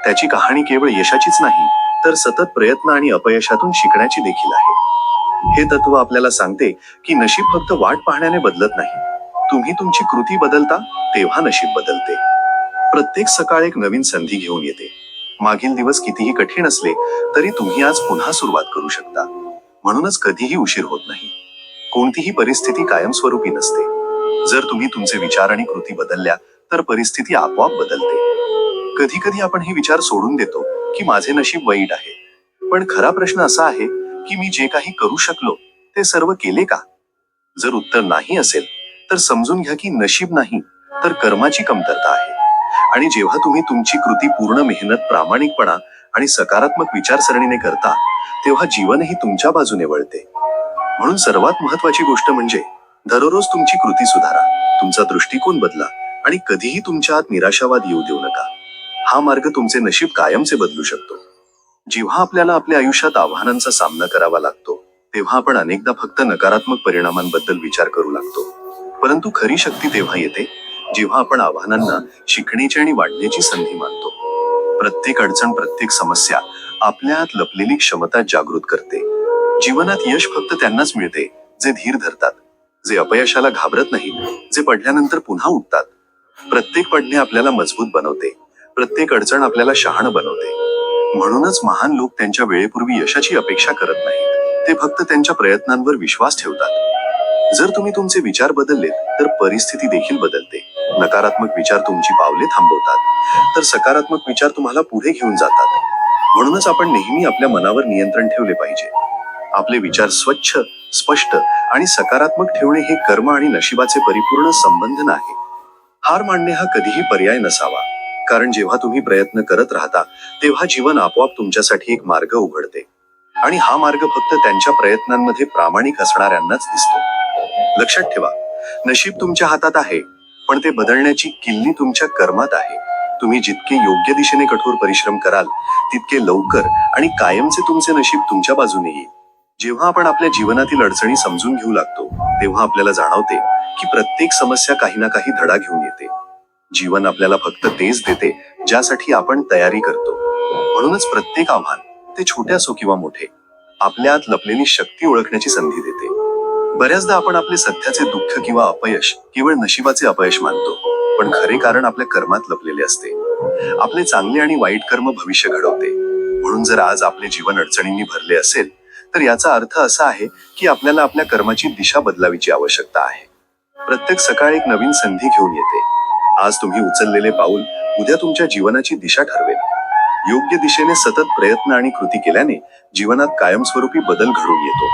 त्याची कहाणी केवळ यशाचीच नाही, तर सतत प्रयत्न आणि अपयशातून शिकण्याची देखील आहे. हे तत्व आपल्याला सांगते की नशीब फक्त वाट पाहण्याने बदलत नाही. तुम्ही तुमची कृती बदलता तेव्हा नशीब बदलते. प्रत्येक सकाळ एक नवीन संधी घेऊन येते. मागील दिवस कितीही कठीण असले तरी तुम्ही आज पुन्हा सुरुवात करू शकता. म्हणूनच कधीही उशीर होत नाही. कोणतीही परिस्थिती कायमस्वरूपी नसते. जर तुम्ही तुमचे विचार आणि कृती बदलल्या तर परिस्थिती आपोआप बदलते. कधी कधी आपण हे विचार सोडून देतो की माझे नशीब वाईट आहे. पण खरा प्रश्न असा आहे की मी जे काही करू शकलो ते सर्व केले का? जर उत्तर नाही असेल तर समजून घ्या की नशीब नाही तर कर्माची कमतरता आहे. आणि जेव्हा तुम्ही तुमची कृती पूर्ण मेहनत, प्रामाणिकपणा आणि सकारात्मक विचारसरणीने करता तेव्हा जीवनही तुमच्या बाजूने वळते. म्हणून सर्वात महत्वाची गोष्ट म्हणजे दररोज तुमची कृती सुधारा, तुमचा दृष्टिकोन बदला आणि कधीही तुमच्या आत निराशावाद येऊ देऊ नका. हा मार्ग तुमचे नशीब कायमचे बदलू शकतो. जेव्हा आपल्याला आपल्या आयुष्यात आव्हानांचा सामना करावा लागतो तेव्हा आपण अनेकदा फक्त नकारात्मक परिणामांबद्दल विचार करू लागतो. परंतु खरी शक्ती तेव्हा येते
जेव्हा आपण आव्हानांना शिकण्याची आणि वाढण्याची संधी मानतो. प्रत्येक अडचण, प्रत्येक समस्या आपल्या आत लपलेली क्षमता जागृत करते. जीवनात यश फक्त त्यांनाच मिळते जे धीर धरतात, जे अपयशाला घाबरत नाहीत, जे पडल्यानंतर पुन्हा उठतात. प्रत्येक पडणे आपल्याला मजबूत बनवते, प्रत्येक अडचण आपल्याला शहाणं बनवते. म्हणूनच महान लोक त्यांच्या वेळेपूर्वी यशाची अपेक्षा करत नाहीत, ते फक्त त्यांच्या प्रयत्नांवर विश्वास ठेवतात. जर तुम्ही तुमचे विचार बदललेत तर परिस्थिती देखील बदलते. नकारात्मक विचार तुमची पावले थांबवतात, तर सकारात्मक विचार तुम्हाला पुढे घेऊन जातात. म्हणूनच आपण नेहमी आपल्या मनावर नियंत्रण ठेवले पाहिजे. आपले विचार स्वच्छ, स्पष्ट आणि सकारात्मक ठेवणे हे कर्म आणि नशिबाचे परिपूर्ण संबंधन आहे. हार मानणे हा कधीही पर्याय नसावा, कारण जेव्हा तुम्ही प्रयत्न करत राहता तेव्हा जीवन आपोआप तुमच्यासाठी एक मार्ग उघडते. आणि हा मार्ग फक्त त्यांच्या प्रयत्नांमध्ये प्रामाणिक असणाऱ्यांनाच दिसतो. लक्षात ठेवा, नशीब तुमच्या हातात आहे, पण ते बदलण्याची किल्ली तुमच्या कर्मात आहे. तुम्ही जितके योग्य दिशेने कठोर परिश्रम कराल, तितके लवकर आणि कायमचे तुमचे नशीब तुमच्या बाजूने येईल. जेव्हा आपण आपल्या जीवनातील अडचणी समजून घेऊ लागतो, तेव्हा आपल्याला जाणवते की प्रत्येक समस्या काही ना काही धडा घेऊन येते. जीवन आपल्याला फक्त तेच देते ज्यासाठी आपण तयारी करतो. म्हणूनच प्रत्येक आव्हान, ते छोटे असो किंवा मोठे, आपल्या आत लपलेली शक्ती ओळखण्याची संधी देते. बऱ्याचदा आपण आपले सध्याचे दुःख किंवा अपयश केवळ नशिबाचे अपयश मानतो, पण खरे कारण आपल्या कर्मात लपलेले असते. आपले चांगले आणि वाईट कर्म भविष्य घडवते. म्हणून जर आज आपले जीवन अडचणींनी भरले असेल, तर याचा अर्थ असा आहे की आपल्याला आपल्या कर्माची दिशा बदलावीची आवश्यकता आहे. प्रत्येक सकाळ एक नवीन संधी घेऊन येते. आज तुम्ही उचललेले पाऊल उद्या तुमच्या जीवनाची दिशा ठरवेल. योग्य दिशेने सतत प्रयत्न आणि कृती केल्याने जीवनात कायमस्वरूपी बदल घडून येतो.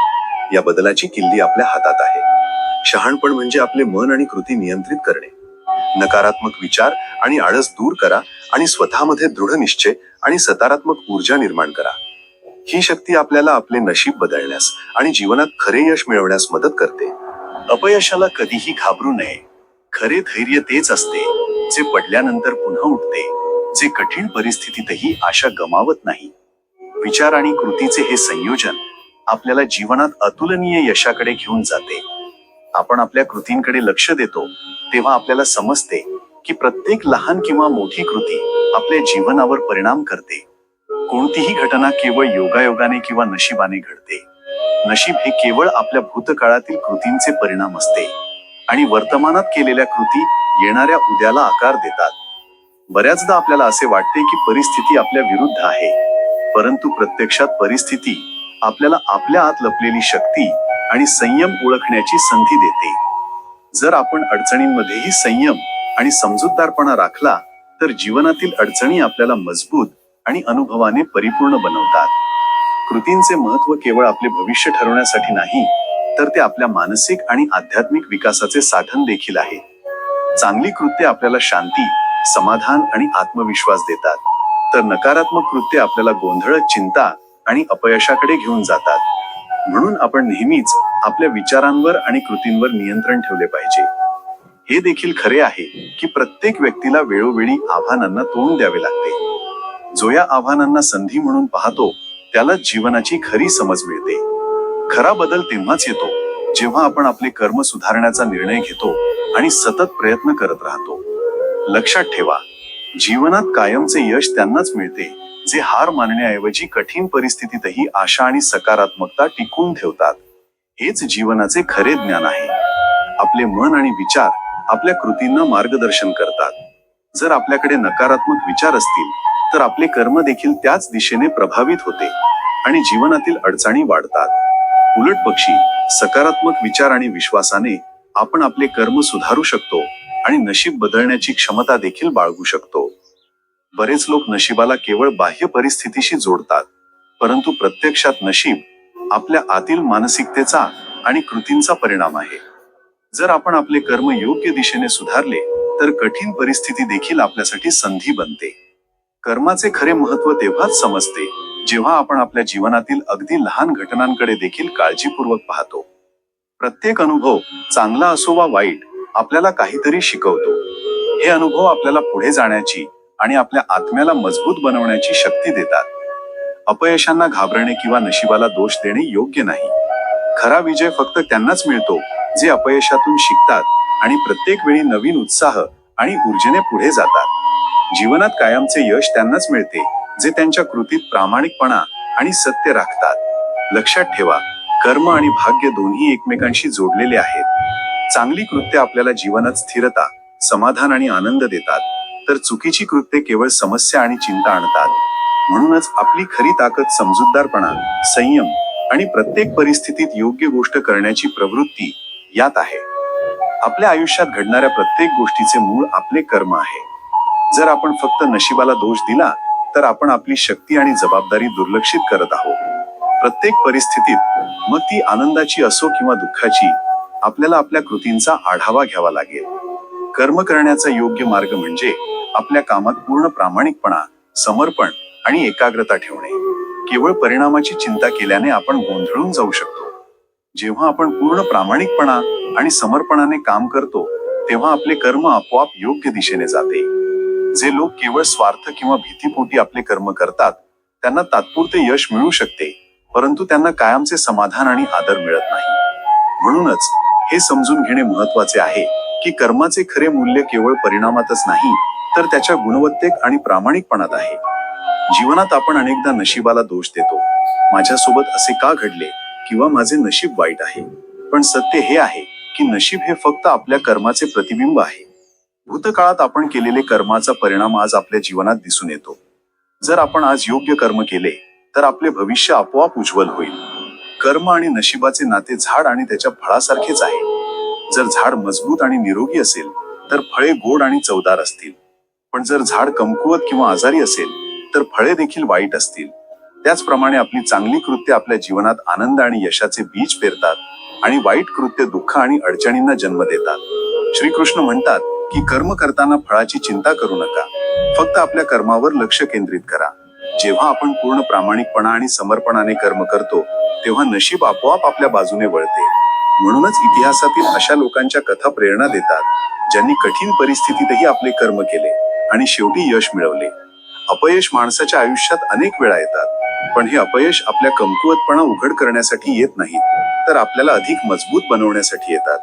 या बदलाची किल्ली आपल्या हातात आहे. शहाणपण म्हणजे आपले मन आणि कृती नियंत्रित करणे. नकारात्मक विचार आणि आळस दूर करा आणि स्वतःमध्ये दृढ निश्चय आणि सकारात्मक ऊर्जा निर्माण करा. ही शक्ती आपल्याला आपले नशीब बदलण्यास आणि जीवनात खरे यश मिळवण्यास मदत करते. अपयशाला कधीही घाबरू नये. खरे धैर्य तेच असते जे पडल्यानंतर पुन्हा उठते, जे कठीण परिस्थितीतही आशा गमावत नाही. विचार आणि कृतीचे हे संयोजन आपल्याला जीवनात अतुलनीय यशाकडे घेऊन जाते. आपण आपल्या कृतींकडे लक्ष देतो तेव्हा आपल्याला समजते की प्रत्येक लहान किंवा मोठी कृती आपल्या जीवनावर परिणाम करते. कोणतीही घटना केवळ योगायोगाने किंवा नशिबाने घडते. नशीब हे केवळ आपल्या भूतकाळातील कृतींचे परिणाम असते आणि वर्तमानात केलेल्या कृती येणाऱ्या उद्याला आकार देतात. बऱ्याचदा आपल्याला असे वाटते की परिस्थिती आपल्या विरुद्ध आहे, परंतु प्रत्यक्षात परिस्थिती आपल्याला आपल्या आत लपलेली शक्ती आणि संयम ओळखण्याची संधी देते. जर आपण अडचणींमध्येही संयम आणि समजूतदारपणा राखला तर जीवनातील अडचणी आपल्याला मजबूत आणि अनुभवाने परिपूर्ण बनवतात. कृतींचे महत्त्व केवळ आपले भविष्य ठरवण्यासाठी नाही, तर ते आपल्या मानसिक आणि आध्यात्मिक विकासाचे साधन देखील आहे. चांगली कृत्ये आपल्याला शांती, समाधान आणि आत्मविश्वास देतात, तर नकारात्मक कृत्ये आपल्याला गोंधळ, चिंता आणि अपयशाकडे घेऊन जातात. म्हणून आपण नेहमीच आपल्या विचारांवर आणि कृतींवर नियंत्रण ठेवले पाहिजे. हे देखील खरे आहे की प्रत्येक व्यक्तीला वेळोवेळी आव्हानांना तोंड द्यावे लागते. जो या आव्हानांना संधी म्हणून पाहतो त्यालाच जीवनाची खरी समज मिळते. खरा बदल तेव्हाच येतो जेव्हा आपण आपले कर्म सुधारण्याचा निर्णय घेतो आणि सतत प्रयत्न करत राहतो. लक्षात ठेवा, जीवनात कायमचे यश त्यांनाच मिळते जे हार मानण्याऐवजी कठीण परिस्थितीतही आशा आणि सकारात्मकता टिकवून ठेवतात. हेच जीवनाचे खरे ज्ञान आहे. आपले मन आणि विचार आपल्या कृतींना मार्गदर्शन करतात. जर आपल्याकडे नकारात्मक विचार असतील तर आपले कर्म देखील त्याच दिशेने प्रभावित होते आणि जीवनातील अडचणी वाढतात. उलट पक्षी सकारात्मक विचार आणि विश्वासाने आपण आपले कर्म सुधारू शकतो आणि नशीब बदलण्याची क्षमता देखील बाळगू शकतो. बरेच लोक नशिबाला केवळ बाह्य परिस्थितीशी जोडतात, परंतु प्रत्यक्षात नशीब आपल्या आतील मानसिकतेचा आणि कृतींचा परिणाम आहे. जर आपण आपले कर्म योग्य दिशेने सुधारले तर कठीण परिस्थिती देखील आपल्यासाठी संधी बनते. कर्माचे खरे महत्त्व तेव्हाच समजते जेव्हा आपण आपल्या जीवनातील अगदी लहान घटनांकडे देखील काळजीपूर्वक पाहतो. प्रत्येक अनुभव, चांगला असो वा वाईट, आपल्याला काहीतरी शिकवतो. हे अनुभव आपल्याला पुढे जाण्याची आणि आपल्या आत्म्याला मजबूत बनवण्याची शक्ती देतात. अपयशांना घाबरणे किंवा नशिबाला दोष देणे योग्य नाही. खरा विजय फक्त त्यांनाच मिळतो जे अपयशातून शिकतात आणि प्रत्येक वेळी नवीन उत्साह आणि ऊर्जेने पुढे जातात. जीवनात कायमचे यश त्यांनाच मिळते जे त्यांच्या कृतीत प्रामाणिकपणा आणि सत्य राखतात. लक्षात ठेवा, कर्म आणि भाग्य दोन्ही एकमेकांशी जोडलेले आहेत. चांगली कृत्ये आपल्याला जीवनात स्थिरता, समाधान आणि आनंद देतात, तर चुकीची कृत्ये केवळ समस्या आणि चिंता आणतात. म्हणूनच आपली खरी ताकद समजूतदारपणा, संयम आणि प्रत्येक परिस्थितीत योग्य गोष्ट करण्याची प्रवृत्ती यात आहे. आपल्या आयुष्यात घडणाऱ्या प्रत्येक गोष्टीचे मूळ आपले कर्म आहे. जर आपण फक्त नशिबाला दोष दिला तर आपण आपली शक्ती आणि जबाबदारी दुर्लक्षित करत आहोत. प्रत्येक परिस्थितीत, मग ती आनंदाची असो किंवा दुःखाची, आपल्याला आपल्या कृतींचा आढावा घ्यावा लागेल. कर्म करण्याचा योग्य मार्ग म्हणजे आपल्या कामात पूर्ण प्रामाणिकपणा, समर्पण आणि एकाग्रता ठेवणे. केवळ परिणामाची चिंता केल्याने आपण गोंधळून जाऊ शकतो. जेव्हा आपण पूर्ण प्रामाणिकपणा आणि समर्पणाने काम करतो तेव्हा आपले कर्म आपोआप योग्य दिशेने जाते. जे लोक केवळ स्वार्थ किंवा भीतीपोटी आपले कर्म करतात त्यांना तात्पुरते यश मिळू शकते, परंतु त्यांना कायमचे समाधान आणि आदर मिळत नाही. म्हणूनच हे समजून घेणे महत्वाचे आहे की कर्माचे खरे मूल्य केवळ परिणामातच नाही, तर त्याच्या गुणवत्तेत आणि प्रामाणिकपणात आहे. जीवनात आपण अनेकदा नशिबाला दोष देतो. माझ्यासोबत असे का घडले किंवा माझे नशीब वाईट आहे. पण सत्य हे आहे की नशीब हे फक्त आपल्या कर्माचे प्रतिबिंब आहे. भूतकाळात आपण केलेले कर्माचा परिणाम आज आपल्या जीवनात दिसून येतो. जर आपण आज योग्य कर्म केले तर आपले भविष्य आपोआप उज्ज्वल होईल. कर्म आणि नशिबाचे नाते झाड आणि त्याच्या फळासारखेच आहे. जर झाड मजबूत आणि निरोगी असेल तर फळे गोड आणि चवदार असतील. पण जर झाड कमकुवत किंवा आजारी असेल तर फळे देखील वाईट असतील. त्याचप्रमाणे आपली चांगली कृत्ये आपल्या जीवनात आनंद आणि यशाचे बीज पेरतात आणि वाईट कृत्य दुःख आणि अडचणींना जन्म देतात. श्रीकृष्ण म्हणतात की कर्म करताना फळाची चिंता करू नका, फक्त आपल्या कर्मावर लक्ष केंद्रित करा. जेव्हा आपण पूर्ण प्रामाणिकपणा आणि समर्पणाने कर्म करतो तेव्हा नशीब आपोआप आपल्या बाजूने वळते. म्हणूनच इतिहासातील अशा लोकांच्या कथा प्रेरणा देतात ज्यांनी कठीण परिस्थितीतही आपले कर्म केले आणि शेवटी यश मिळवले. अपयश माणसाच्या आयुष्यात अनेक वेळा येतात, पण हे अपयश आपल्या कमकुवतपणा उघड करण्यासाठी येत नाहीत, तर आपल्याला अधिक मजबूत बनवण्यासाठी येतात.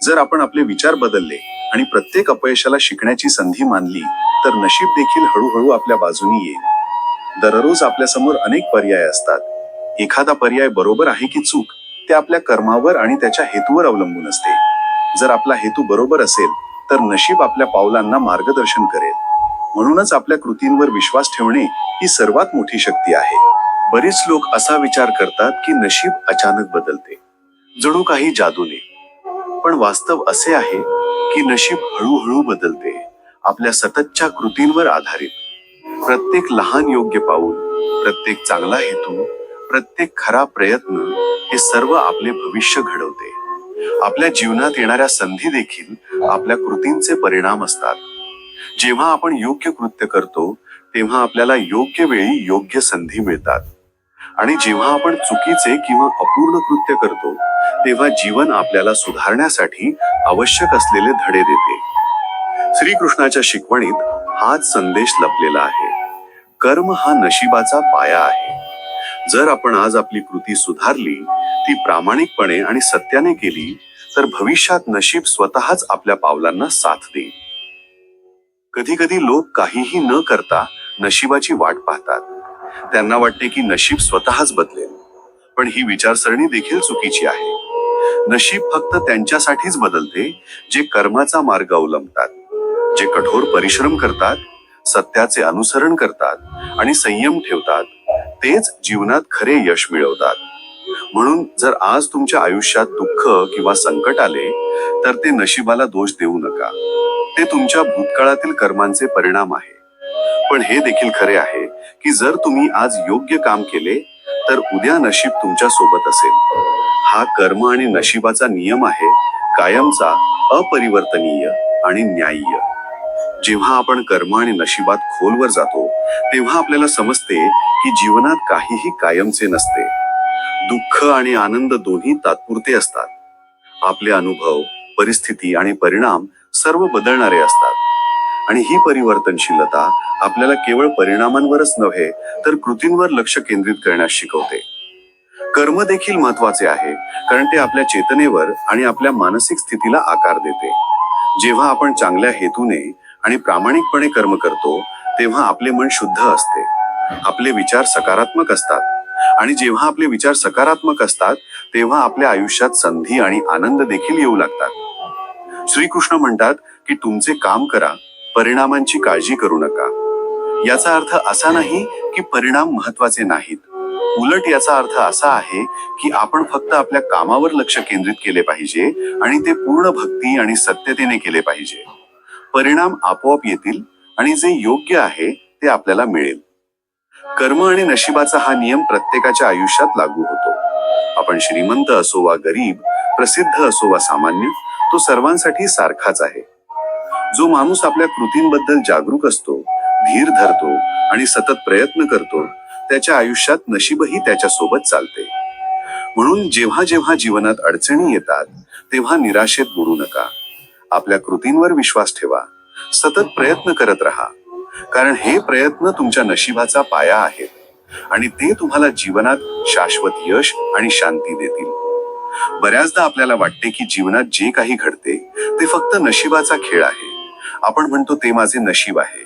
जर आपण आपले विचार बदलले आणि प्रत्येक अपयशाला शिकण्याची संधी मानली तर नशीब देखील हळूहळू आपल्या बाजूनी येईल. दररोज आपल्यासमोर अनेक पर्याय असतात. एखादा पर्याय बरोबर आहे की चूक ते आपल्या कर्मावर आणि त्याच्या हेतूवर अवलंबून असते. जर आपला हेतू बरोबर असेल तर नशीब आपल्या पावलांना मार्गदर्शन करेल. म्हणूनच आपल्या कृतींवर विश्वास ठेवणे ही सर्वात मोठी शक्ती आहे.
बरेच लोक असा विचार करतात की नशीब अचानक बदलते, जणू काही जादूने. पण वास्तव असे आहे की नशीब हळूहळू बदलते, आपल्या सततच्या कृतींवर आधारित. प्रत्येक लहान योग्य पाऊल, प्रत्येक चांगला हेतू, प्रत्येक खरा प्रयत्न हे सर्व आपले भविष्य घडवते. आपल्या जीवनात येणाऱ्या संधी देखील आपल्या कृतींचे परिणाम असतात. जेव्हा आपण योग्य कृत्य करतो तेव्हा आपल्याला योग्य वेळी योग्य संधी मिळतात, आणि जेव्हा आपण चुकीचे किंवा अपूर्ण कृत्य करतो तेव्हा जीवन आपल्याला सुधारण्यासाठी आवश्यक असलेले धडे देते. श्रीकृष्णाच्या शिकवणीत हाच संदेश लपलेला आहे. कर्म हा नशिबाचा पाया आहे. जर आपण आज आपली कृती सुधारली, ती प्रामाणिकपणे आणि सत्याने केली, तर भविष्यात नशीब स्वतःच आपल्या पावलांना साथ देईल. कधी कधी लोक काहीही न करता नशिबाची वाट पाहतात. त्यांना वाटते की नशीब स्वतःच बदलेल, पण ही विचारसरणी देखील चुकीची आहे. नशीब फक्त त्यांच्यासाठीच बदलते जे कर्माचा मार्ग अवलंबतात, जे कठोर परिश्रम करतात, सत्याचे अनुसरण करतात आणि संयम ठेवतात. तेच जीवनात खरे यश मिळवतात. म्हणून जर आज तुमच्या आयुष्यात दुःख किंवा संकट आले तर ते नशिबाला दोष देऊ नका. ते तुमच्या भूतकाळातील कर्मांचे परिणाम आहे. पण हे देखील खरे आहे की जर तुम्ही आज योग्य काम केले तर उद्या नशीब तुमच्या सोबत असेल. हा कर्म आणि नशिबाचा नियम आहे, कायमचा, अपरिवर्तनीय आणि न्याय्य. जेव्हा आपण कर्म आणि नशिबात खोलवर जातो तेव्हा आपल्याला समजते की जीवनात काहीही कायमचे नसते. दुःख आणि आनंद दोन्ही तात्पुरते असतात. आपले अनुभव, परिस्थिती आणि परिणाम सर्व बदलणारे असतात. आणि ही परिवर्तनशीलता आपल्याला केवळ परिणामांवरच नव्हे तर कृतींवर लक्ष केंद्रित करण्यास शिकवते. कर्म देखील महत्वाचे आहे, कारण ते आपल्या चेतनेवर आणि आपल्या मानसिक स्थितीला आकार देते.
जेव्हा आपण चांगल्या हेतूने आणि प्रामाणिकपणे कर्म करतो तेव्हा आपले मन शुद्ध असते, आपले विचार सकारात्मक असतात आणि जेव्हा आपले विचार सकारात्मक असतात तेव्हा आपल्या आयुष्यात संधी आणि आनंद देखील येऊ लागतात. श्रीकृष्ण म्हणतात की तुमचे काम करा, परिणामांची काळजी करू नका. याचा अर्थ असा नाही की परिणाम महत्वाचे नाहीत. उलट याचा अर्थ असा आहे की आपण फक्त आपल्या कामावर लक्ष केंद्रित केले पाहिजे आणि ते पूर्ण भक्ती आणि सत्यतेने केले पाहिजे. परिणाम आपोआप येतील आणि जे योग्य आहे ते आपल्याला मिळेल. कर्म आणि नशिबाचा हा नियम प्रत्येकाच्या आयुष्यात लागू होतो. आपण श्रीमंत असो वा गरीब, प्रसिद्ध असो वा सामान्य, तो सर्वांसाठी सारखाच आहे. जो माणूस आपल्या कृतींबद्दल जागरूक असतो, धीर धरतो आणि सतत प्रयत्न करतो त्याच्या आयुष्यात नशीबही त्याच्या सोबत चालते. म्हणून जेव्हा जेव्हा जीवनात अडचणी येतात तेव्हा निराशेत बुडू नका. आपल्या कृतींवर विश्वास ठेवा, सतत प्रयत्न करत राहा, कारण हे प्रयत्न तुमच्या नशिबाचा पाया आहेत आणि ते तुम्हाला जीवनात शाश्वत यश आणि शांती देतील. बऱ्याचदा आपल्याला वाटते की जीवनात जे काही घडते ते फक्त नशिबाचा खेळ आहे. आपण म्हणतो ते माझे नशीब आहे,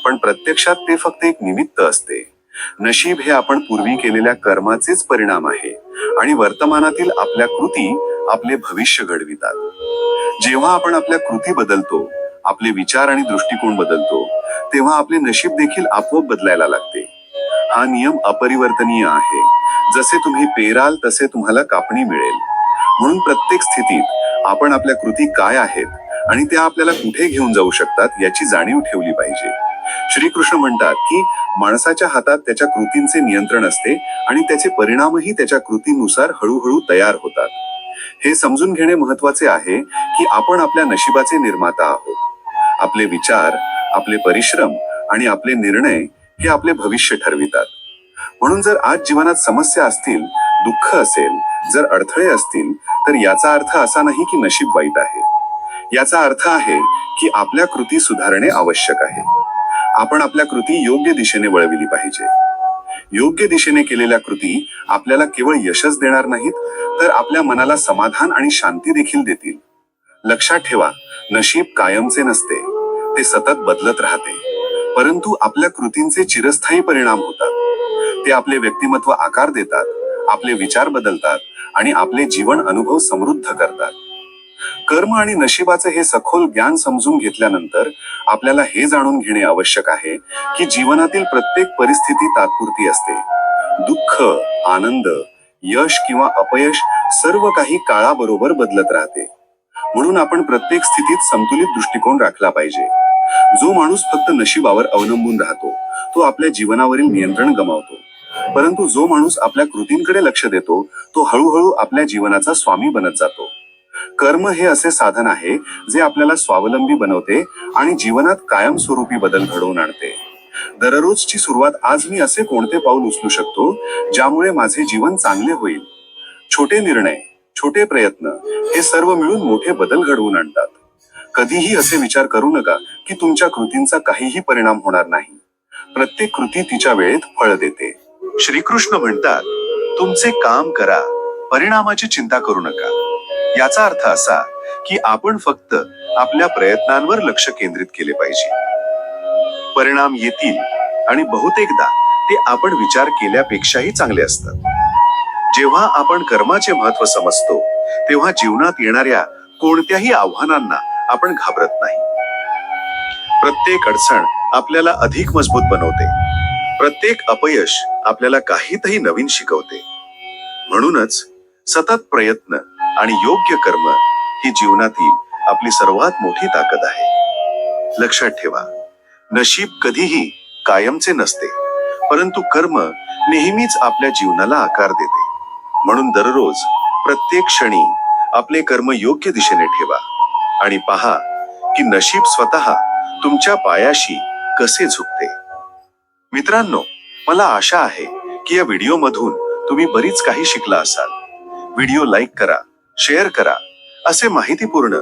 पण प्रत्यक्षात ते फक्त एक निमित्त असते. नशीब हे आपण पूर्वी केलेल्या कर्माचेच परिणाम आहे आणि वर्तमानातील आपल्या कृती आपले भविष्य घडवितात. जेव्हा आपण आपल्या कृती बदलतो, आपले विचार आणि दृष्टिकोन बदलतो, तेव्हा आपले नशीब देखील आपोआप बदलायला लागते. हा नियम अपरिवर्तनीय आहे. जसे तुम्ही पेराल तसे तुम्हाला कापणी मिळेल. म्हणून प्रत्येक स्थितीत आपण आपल्या कृती काय आहेत आणि त्या आपल्याला कुठे घेऊन जाऊ शकतात याची जाणीव ठेवली पाहिजे. श्रीकृष्ण म्हणतात की माणसाच्या हातात त्याच्या कृतींचे नियंत्रण असते आणि त्याचे परिणामही त्याच्या कृतीनुसार हळूहळू तयार होतात. हे समजून घेणे महत्वाचे आहे की आपण आपल्या नशिबाचे निर्माता आहोत. आपले विचार, आपले परिश्रम आणि आपले निर्णय हे आपले भविष्य ठरवितात. म्हणून जर आज जीवनात समस्या असतील, दुःख असेल, जर अडथळे असतील, तर याचा अर्थ असा नाही की नशीब वाईट आहे. याचा अर्थ आहे की आपल्या कृती सुधारणे आवश्यक आहे. आपण आपल्या कृती योग्य दिशेने वळविली पाहिजे. योग्य दिशेने केलेल्या कृती आपल्याला केवळ यशच देणार नाहीत, तर आपल्या मनाला समाधान आणि शांती देखील देतील. लक्षात ठेवा, नशीब कायमचे नसते, ते सतत बदलत राहते. परंतु आपल्या कृतींचे चिरस्थायी परिणाम होतात. ते आपले व्यक्तिमत्व आकार देतात, आपले विचार बदलतात आणि आपले जीवन अनुभव समृद्ध करतात. कर्म आणि नशिबाचे हे सखोल ज्ञान समजून घेतल्यानंतर आपल्याला हे जाणून घेणे आवश्यक आहे की जीवनातील प्रत्येक परिस्थिती तात्पुरती असते. दुःख, आनंद, यश किंवा अपयश सर्व काही काळाबरोबर बदलत राहते. म्हणून आपण प्रत्येक स्थितीत संतुलित दृष्टिकोन राखला पाहिजे. जो माणूस फक्त नशिबावर अवलंबून राहतो तो आपल्या जीवनावरील नियंत्रण गमावतो. परंतु जो माणूस आपल्या कृतींकडे लक्ष देतो तो हळूहळू आपल्या जीवनाचा स्वामी बनत जातो. कर्म हे असे साधन आहे जे आपल्याला स्वावलंबी बनवते आणि जीवनात कायमस्वरूपी बदल घडवून आणते. दररोजची सुरुवात आज मी असे कोणते पाऊल उचलू शकतो ज्यामुळे माझे जीवन चांगले होईल. छोटे निर्णय, छोटे प्रयत्न हे सर्व मिळून मोठे बदल घडवून आणतात. कधीही असे विचार करू नका की तुमच्या कृतींचा काहीही परिणाम होणार नाही. प्रत्येक कृती तिच्या वेळेत फळ देते.
श्रीकृष्ण म्हणतात, तुमचे काम करा, परिणामाची चिंता करू नका. याचा अर्थ असा की आपण फक्त आपल्या प्रयत्नांवर लक्ष केंद्रित केले पाहिजे. परिणाम येतील आणि बहुतेकदा ते आपण विचार केल्यापेक्षाही चांगले असतात. जेव्हा आपण कर्माचे महत्त्व समजतो तेव्हा जीवनात येणाऱ्या कोणत्याही आव्हानांना आपण घाबरत नाही. प्रत्येक अडचण आपल्याला अधिक मजबूत बनवते. प्रत्येक अपयश आपल्याला काहीतरी नवीन शिकवते. म्हणूनच सतत प्रयत्न आणि योग्य कर्म ही जीवनातील आपली सर्वात मोठी ताकद आहे. लक्षात ठेवा, नशीब कधीही कायमचे नसते, परंतु कर्म नेहमीच आपल्या जीवनाला आकार देते. म्हणून दररोज, प्रत्येक क्षणी आपले कर्म योग्य दिशेने ठेवा आणि पहा की नशीब स्वतः तुमच्या पायाशी कसे झुकते. मित्रांनो, मला आशा आहे की या व्हिडिओमधून तुम्ही बरीच काही शिकला असाल. व्हिडिओ लाईक करा, शेअर करा. असे माहितीपूर्ण